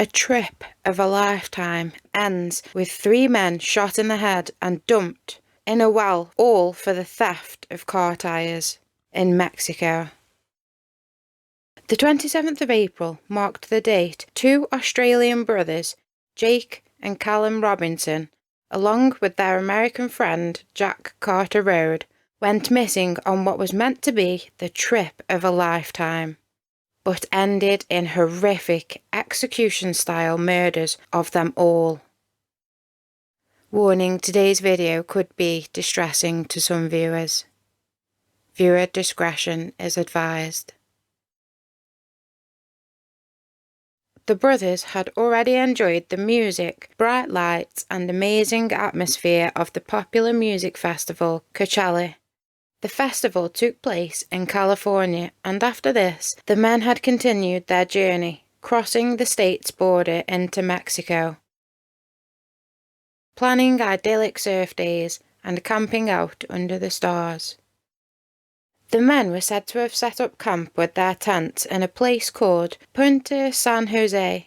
A trip of a lifetime ends with 3 men shot in the head and dumped in a well, all for the theft of car tyres in Mexico. The 27th of April marked the date 2 Australian brothers, Jake and Callum Robinson, along with their American friend Jack Carter Road, went missing on what was meant to be the trip of a lifetime, but ended in horrific execution-style murders of them all. Warning: today's video could be distressing to some viewers. Viewer discretion is advised. The brothers had already enjoyed the music, bright lights, and amazing atmosphere of the popular music festival, Coachella. The festival took place in California, and after this, the men had continued their journey, crossing the state's border into Mexico, planning idyllic surf days and camping out under the stars. The men were said to have set up camp with their tents in a place called Puente San Jose,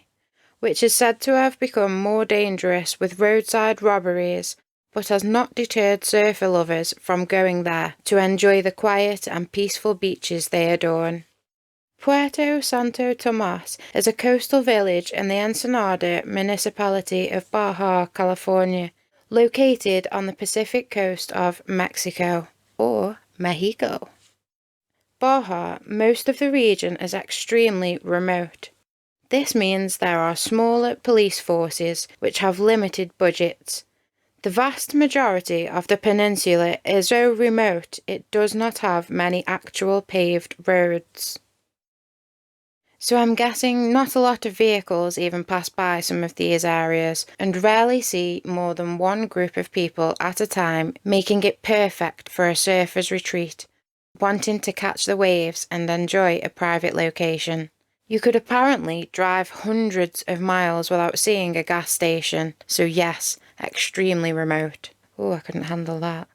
which is said to have become more dangerous with roadside robberies, but has not deterred surfer lovers from going there to enjoy the quiet and peaceful beaches they adorn. Puerto Santo Tomas is a coastal village in the Ensenada municipality of Baja California, located on the Pacific coast of Mexico, or Mexico. Baja, most of the region is extremely remote. This means there are smaller police forces which have limited budgets. The vast majority of the peninsula is so remote it does not have many actual paved roads. So I'm guessing not a lot of vehicles even pass by some of these areas, and rarely see more than one group of people at a time, making it perfect for a surfer's retreat, wanting to catch the waves and enjoy a private location. You could apparently drive hundreds of miles without seeing a gas station, so yes, extremely remote. Oh, I couldn't handle that.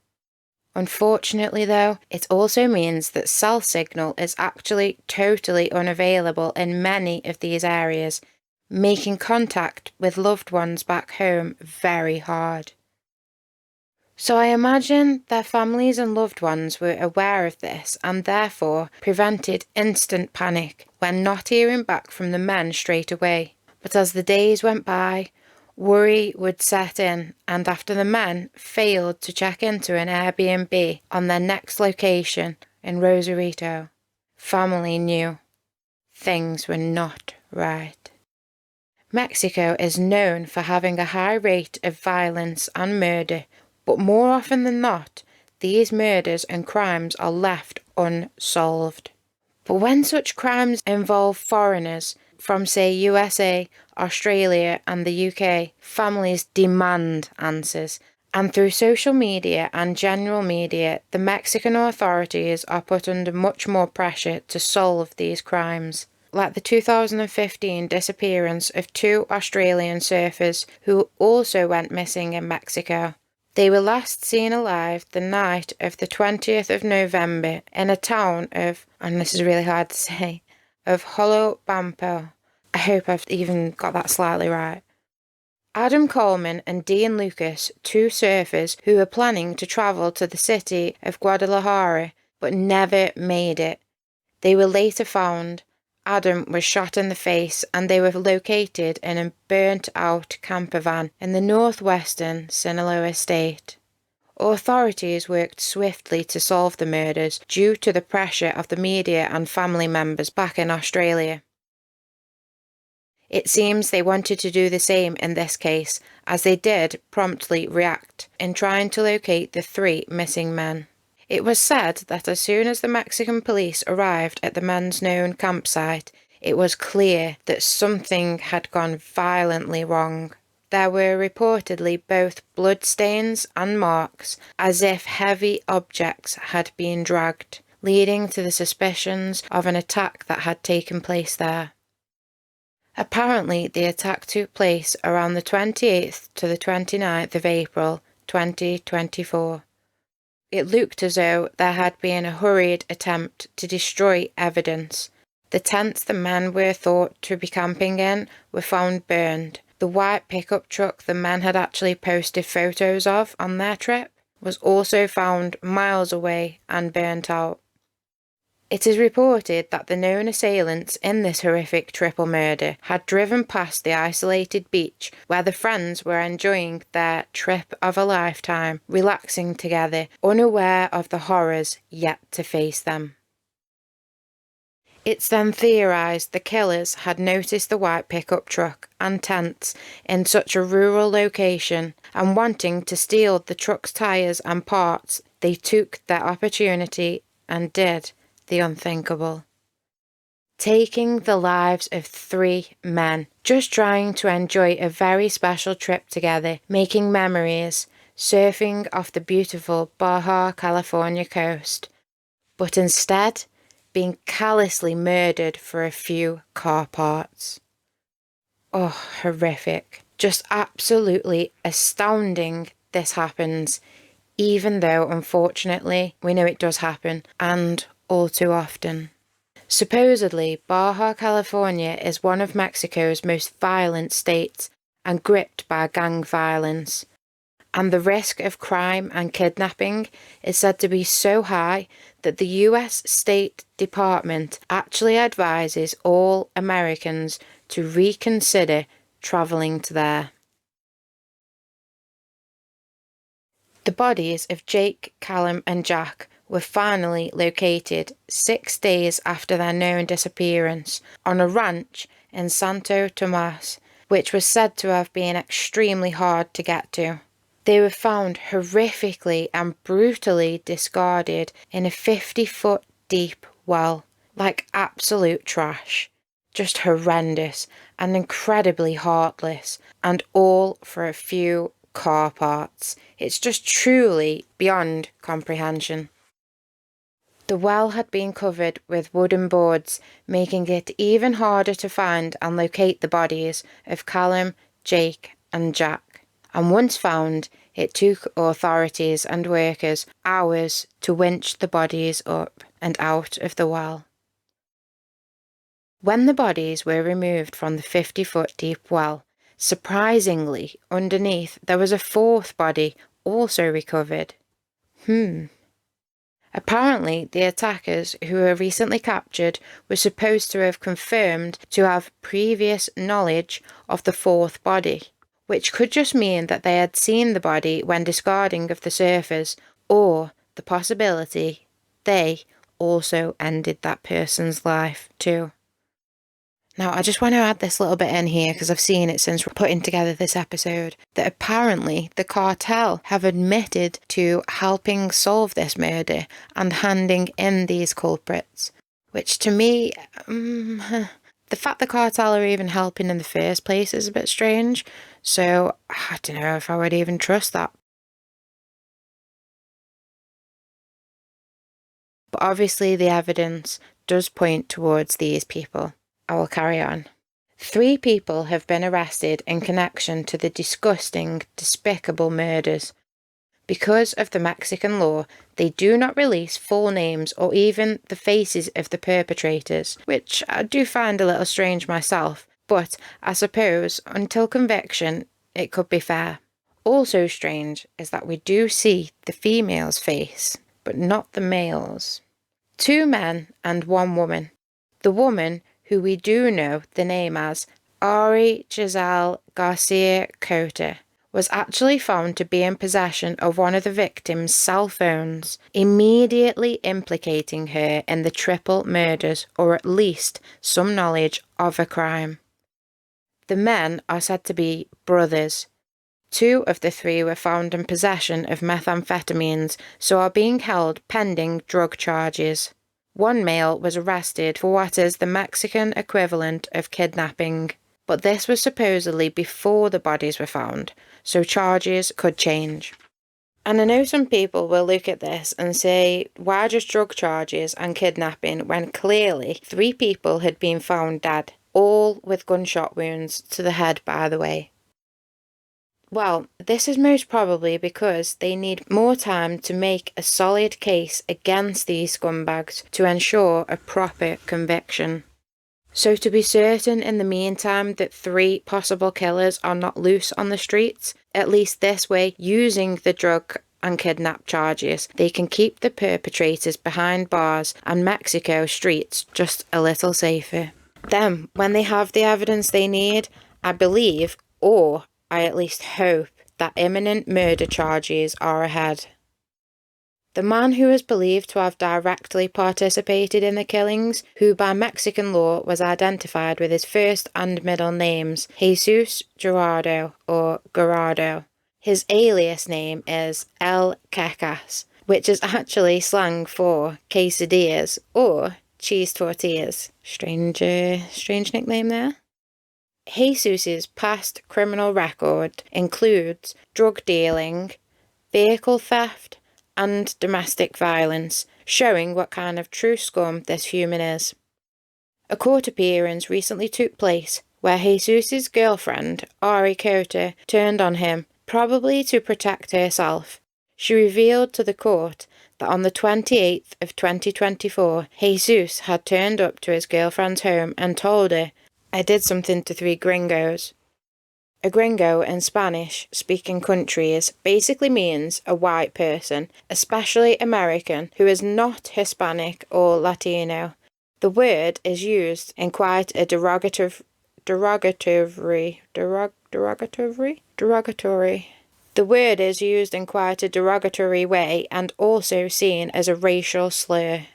Unfortunately though, it also means that cell signal is actually totally unavailable in many of these areas, making contact with loved ones back home very hard. So I imagine their families and loved ones were aware of this and therefore prevented instant panic when not hearing back from the men straight away. But as the days went by, worry would set in, and after the men failed to check into an Airbnb on their next location in Rosarito, family knew things were not right. Mexico is known for having a high rate of violence and murder, but more often than not, these murders and crimes are left unsolved. But when such crimes involve foreigners from, say, USA, Australia and the UK, families demand answers, and through social media and general media, the Mexican authorities are put under much more pressure to solve these crimes, like the 2015 disappearance of 2 Australian surfers who also went missing in Mexico. They were last seen alive the night of the 20th of November in a town of, and this is really hard to say, of Holobampo. I hope I've even got that slightly right. Adam Coleman and Dean Lucas, 2 surfers who were planning to travel to the city of Guadalajara but never made it. They were later found. Adam was shot in the face and they were located in a burnt-out camper van in the northwestern Sinaloa state. Authorities worked swiftly to solve the murders due to the pressure of the media and family members back in Australia. It seems they wanted to do the same in this case, as they did promptly react in trying to locate the 3 missing men. It was said that as soon as the Mexican police arrived at the men's known campsite, it was clear that something had gone violently wrong. There were reportedly both bloodstains and marks, as if heavy objects had been dragged, leading to the suspicions of an attack that had taken place there. Apparently, the attack took place around the 28th to the 29th of April 2024. It looked as though there had been a hurried attempt to destroy evidence, The tents the men were thought to be camping in were found burned. The white pickup truck the men had actually posted photos of on their trip was also found miles away and burnt out. It is reported that the known assailants in this horrific triple murder had driven past the isolated beach where the friends were enjoying their trip of a lifetime, relaxing together, unaware of the horrors yet to face them. It's then theorised the killers had noticed the white pickup truck and tents in such a rural location, and wanting to steal the truck's tyres and parts, they took their opportunity and did the unthinkable. Taking the lives of 3 men, just trying to enjoy a very special trip together, making memories, surfing off the beautiful Baja California coast, but instead being callously murdered for a few car parts. Oh, horrific. Just absolutely astounding this happens, even though unfortunately we know it does happen, and all too often. Supposedly, Baja California is one of Mexico's most violent states and gripped by gang violence, and the risk of crime and kidnapping is said to be so high that the US State Department actually advises all Americans to reconsider travelling to there. The bodies of Jake, Callum and Jack were finally located 6 days after their known disappearance on a ranch in Santo Tomas, which was said to have been extremely hard to get to. They were found horrifically and brutally discarded in a 50-foot deep well, like absolute trash. Just horrendous and incredibly heartless, and all for a few car parts. It's just truly beyond comprehension. The well had been covered with wooden boards, making it even harder to find and locate the bodies of Callum, Jake and Jack. And once found, it took authorities and workers hours to winch the bodies up and out of the well. When the bodies were removed from the 50-foot deep well, surprisingly, underneath there was a 4th body also recovered. Apparently, the attackers, who were recently captured, were supposed to have confirmed to have previous knowledge of the 4th body, which could just mean that they had seen the body when discarding of the surfers, or the possibility they also ended that person's life too. Now, I just want to add this little bit in here because I've seen it since we're putting together this episode, that apparently the cartel have admitted to helping solve this murder and handing in these culprits, which to me, the fact the cartel are even helping in the first place is a bit strange, so I don't know if I would even trust that. But obviously the evidence does point towards these people. I will carry on. 3 people have been arrested in connection to the disgusting, despicable murders. Because of the Mexican law, they do not release full names or even the faces of the perpetrators, which I do find a little strange myself, but I suppose until conviction it could be fair. Also strange is that we do see the female's face, but not the male's. 2 men and 1 woman. The woman, who we do know the name as Ari Giselle Garcia Cota, was actually found to be in possession of one of the victims' cell phones, immediately implicating her in the triple murders, or at least some knowledge of a crime. The men are said to be brothers. 2 of the 3 were found in possession of methamphetamines, so are being held pending drug charges. 1 male was arrested for what is the Mexican equivalent of kidnapping, but this was supposedly before the bodies were found, so charges could change. And I know some people will look at this and say, why just drug charges and kidnapping when clearly 3 people had been found dead, all with gunshot wounds to the head, by the way. Well, this is most probably because they need more time to make a solid case against these scumbags to ensure a proper conviction. So to be certain in the meantime that 3 possible killers are not loose on the streets, at least this way, using the drug and kidnap charges, they can keep the perpetrators behind bars and Mexico streets just a little safer. Then, when they have the evidence they need, I believe, or I at least hope, that imminent murder charges are ahead. The man who is believed to have directly participated in the killings, who by Mexican law was identified with his first and middle names, Jesus Gerardo or Gerardo. His alias name is El Quecas, which is actually slang for quesadillas or cheese tortillas. Strange nickname there. Jesus's past criminal record includes drug dealing, vehicle theft, and domestic violence, showing what kind of true scum this human is. A court appearance recently took place where Jesus's girlfriend, Ari Cota, turned on him, probably to protect herself. She revealed to the court that on the 28th of 2024, Jesus had turned up to his girlfriend's home and told her, "I did something to 3 gringos." A gringo in Spanish-speaking countries basically means a white person, especially American, who is not Hispanic or Latino. The word is used in quite a derogatory. The word is used in quite a derogatory way and also seen as a racial slur.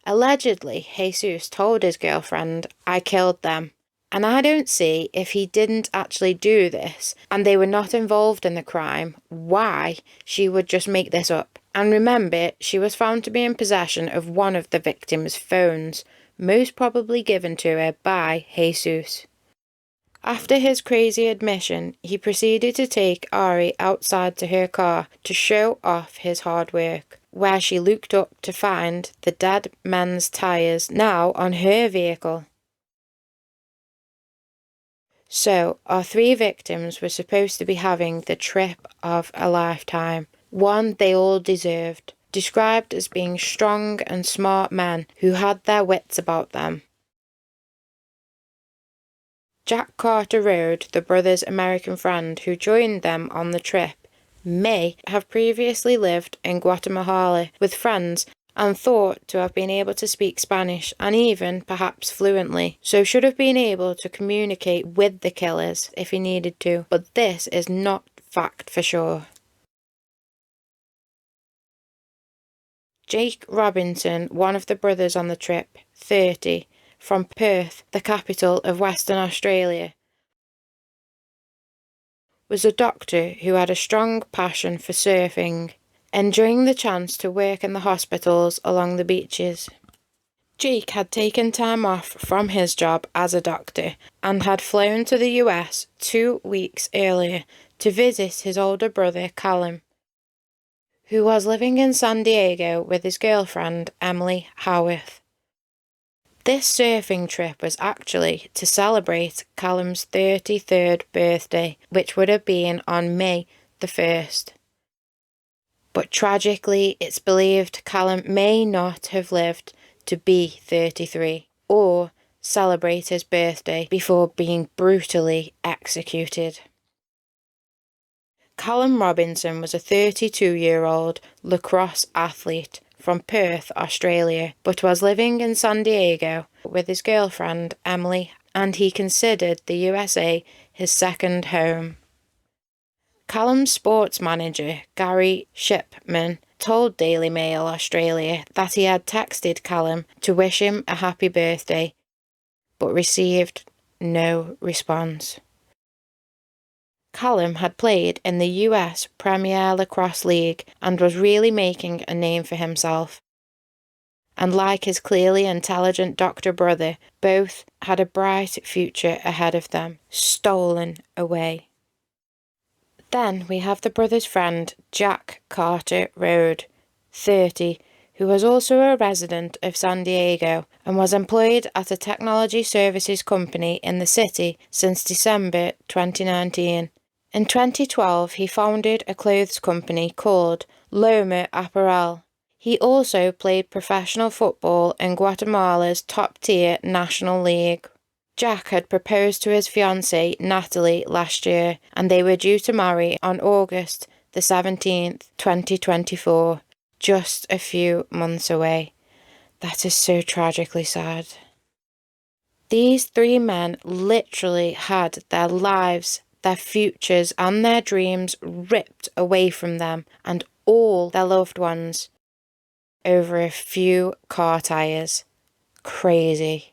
Allegedly, Jesus told his girlfriend, "I killed them." And I don't see, if he didn't actually do this and they were not involved in the crime, why she would just make this up. And remember, she was found to be in possession of one of the victim's phones, most probably given to her by Jesus. After his crazy admission, he proceeded to take Ari outside to her car to show off his hard work, where she looked up to find the dead man's tyres now on her vehicle. So, our 3 victims were supposed to be having the trip of a lifetime, one they all deserved, described as being strong and smart men who had their wits about them. Jack Carter Road, the brothers' American friend who joined them on the trip, may have previously lived in Guatemala with friends and thought to have been able to speak Spanish and even perhaps fluently, so should have been able to communicate with the killers if he needed to, but this is not fact for sure. Jake Robinson, one of the brothers on the trip, 30, from Perth, the capital of Western Australia, was a doctor who had a strong passion for surfing, enjoying the chance to work in the hospitals along the beaches. Jake had taken time off from his job as a doctor and had flown to the US 2 weeks earlier to visit his older brother Callum, who was living in San Diego with his girlfriend Emily Howarth. This surfing trip was actually to celebrate Callum's 33rd birthday, which would have been on May the 1st. But tragically, it's believed Callum may not have lived to be 33 or celebrate his birthday before being brutally executed. Callum Robinson was a 32-year-old lacrosse athlete from Perth, Australia, but was living in San Diego with his girlfriend Emily, and he considered the USA his second home. Callum's sports manager, Gary Shipman, told Daily Mail Australia that he had texted Callum to wish him a happy birthday, but received no response. Callum had played in the US Premier Lacrosse League and was really making a name for himself. And like his clearly intelligent doctor brother, both had a bright future ahead of them, stolen away. Then we have the brother's friend, Jack Carter Road, 30, who was also a resident of San Diego and was employed at a technology services company in the city since December 2019. In 2012, he founded a clothes company called Loma Apparel. He also played professional football in Guatemala's top-tier National League. Jack had proposed to his fiancée, Natalie, last year, and they were due to marry on August the 17th, 2024, just a few months away. That is so tragically sad. These three men literally had their lives, their futures, and their dreams ripped away from them and all their loved ones over a few car tyres. Crazy.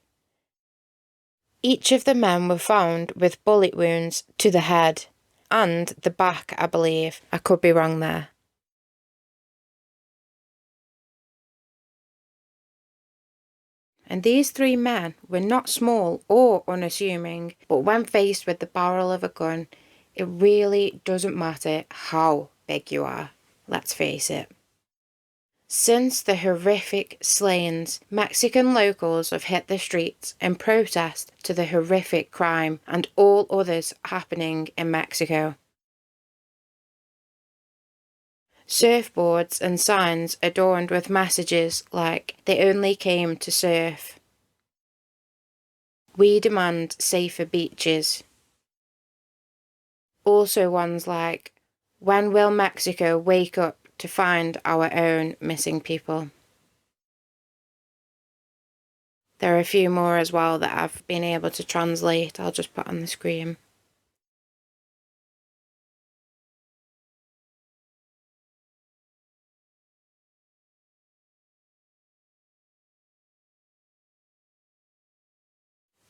Each of the men were found with bullet wounds to the head and the back, I believe. I could be wrong there. And these three men were not small or unassuming, but when faced with the barrel of a gun, it really doesn't matter how big you are. Let's face it. Since the horrific slayings, Mexican locals have hit the streets in protest to the horrific crime and all others happening in Mexico. Surfboards and signs adorned with messages like, "They only came to surf." "We demand safer beaches." Also ones like, "When will Mexico wake up to find our own missing people?" There are a few more as well that I've been able to translate. I'll just put on the screen.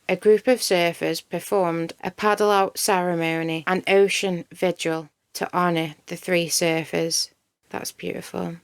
A group of surfers performed a paddle-out ceremony and ocean vigil to honour the three surfers. That's beautiful.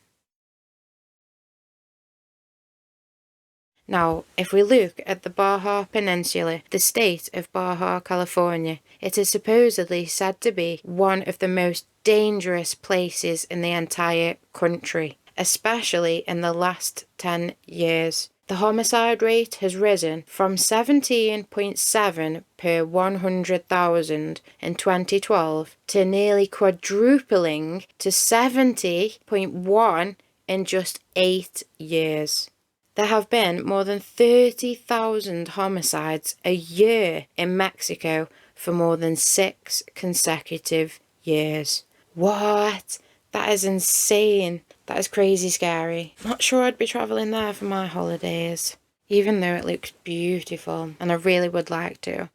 Now, if we look at the Baja Peninsula, the state of Baja California, it is supposedly said to be one of the most dangerous places in the entire country, especially in the last 10 years. The homicide rate has risen from 17.7 per 100,000 in 2012 to nearly quadrupling to 70.1 in just 8 years. There have been more than 30,000 homicides a year in Mexico for more than 6 consecutive years. What? That is insane. That is crazy scary. Not sure I'd be travelling there for my holidays, even though it looks beautiful and I really would like to.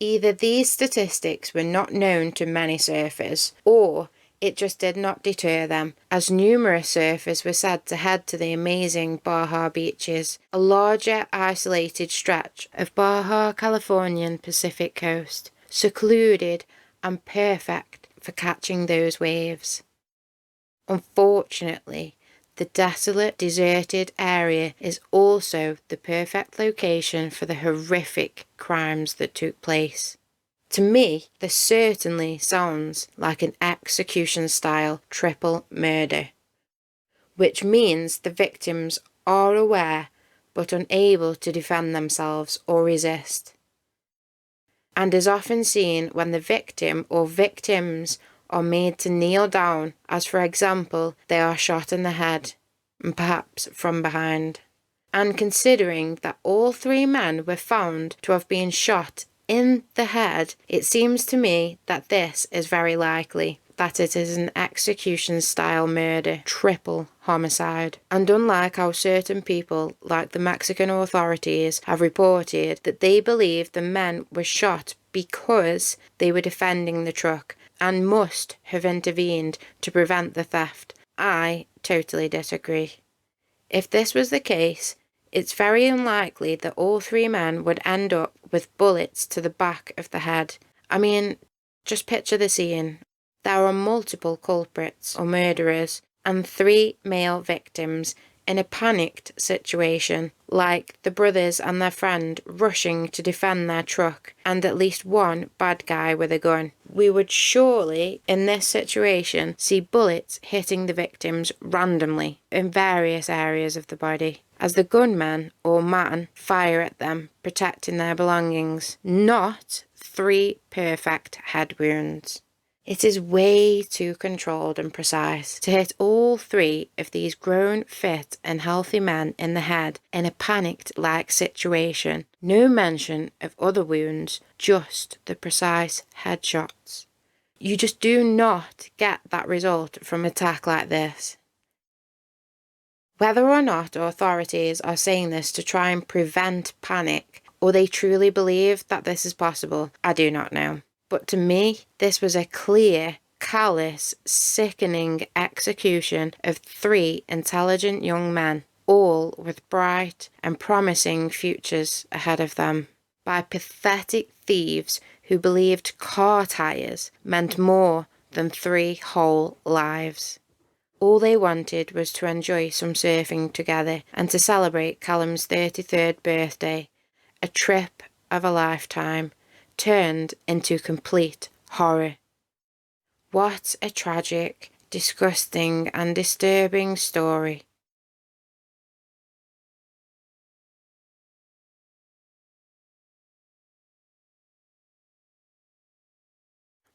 Either these statistics were not known to many surfers, or it just did not deter them, as numerous surfers were said to head to the amazing Baja beaches, a larger isolated stretch of Baja Californian Pacific coast, secluded and perfect for catching those waves. Unfortunately, the desolate, deserted area is also the perfect location for the horrific crimes that took place. To me, this certainly sounds like an execution-style triple murder, which means the victims are aware but unable to defend themselves or resist, and is often seen when the victim or victims are made to kneel down, as for example, they are shot in the head, and perhaps from behind. And considering that all three men were found to have been shot in the head, it seems to me that this is very likely that it is an execution-style murder, triple homicide. And unlike how certain people, like the Mexican authorities, have reported that they believe the men were shot because they were defending the truck and must have intervened to prevent the theft, I totally disagree. If this was the case, it's very unlikely that all three men would end up with bullets to the back of the head. I mean, just picture the scene. There are multiple culprits or murderers and 3 male victims in a panicked situation, like the brothers and their friend rushing to defend their truck, and at least one bad guy with a gun. We would surely, in this situation, see bullets hitting the victims randomly in various areas of the body, as the gunman or man fire at them, protecting their belongings, not 3 perfect head wounds. It is way too controlled and precise to hit all three of these grown, fit and healthy men in the head in a panicked-like situation. No mention of other wounds, just the precise headshots. You just do not get that result from an attack like this. Whether or not authorities are saying this to try and prevent panic, or they truly believe that this is possible, I do not know. But to me, this was a clear, callous, sickening execution of three intelligent young men, all with bright and promising futures ahead of them, by pathetic thieves who believed car tires meant more than 3 whole lives. All they wanted was to enjoy some surfing together and to celebrate Callum's 33rd birthday, a trip of a lifetime, turned into complete horror. What a tragic, disgusting and disturbing story.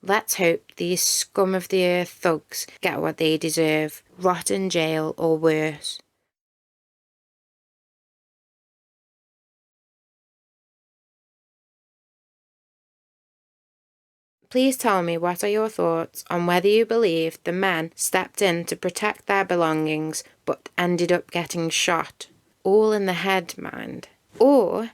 Let's hope these scum of the earth thugs get what they deserve, rot in jail or worse. Please tell me, what are your thoughts on whether you believe the men stepped in to protect their belongings but ended up getting shot? All in the head, mind. Or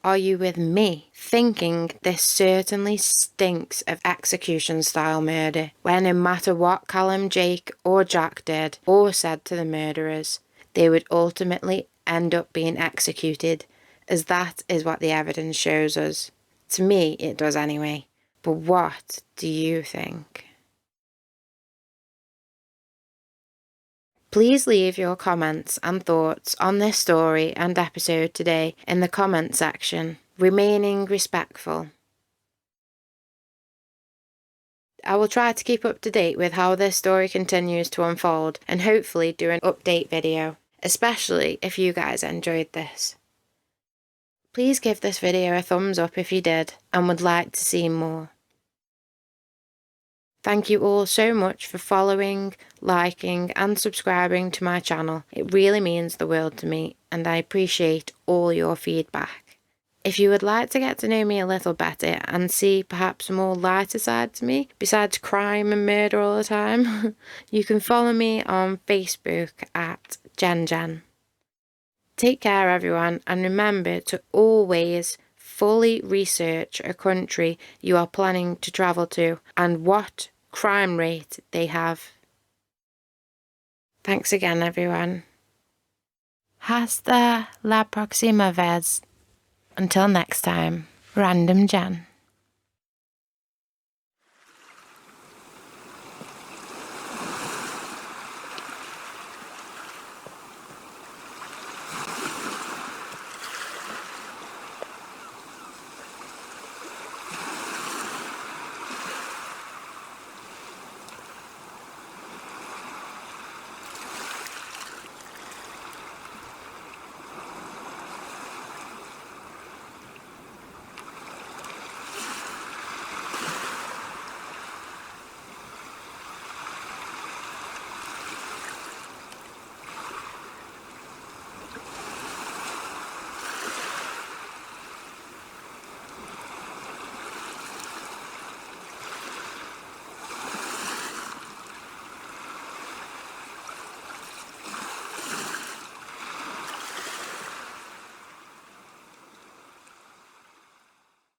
are you with me, thinking this certainly stinks of execution-style murder, where no matter what Callum, Jake or Jack did or said to the murderers, they would ultimately end up being executed, as that is what the evidence shows us. To me, it does anyway. But what do you think? Please leave your comments and thoughts on this story and episode today in the comment section, remaining respectful. I will try to keep up to date with how this story continues to unfold and hopefully do an update video, especially if you guys enjoyed this. Please give this video a thumbs up if you did and would like to see more. Thank you all so much for following, liking and subscribing to my channel. It really means the world to me and I appreciate all your feedback. If you would like to get to know me a little better and see perhaps a more lighter side to me, besides crime and murder all the time, you can follow me on Facebook at JenJen. Take care everyone, and remember to always fully research a country you are planning to travel to and what crime rate they have. Thanks again everyone. Hasta la proxima vez. Until next time, Random Jen.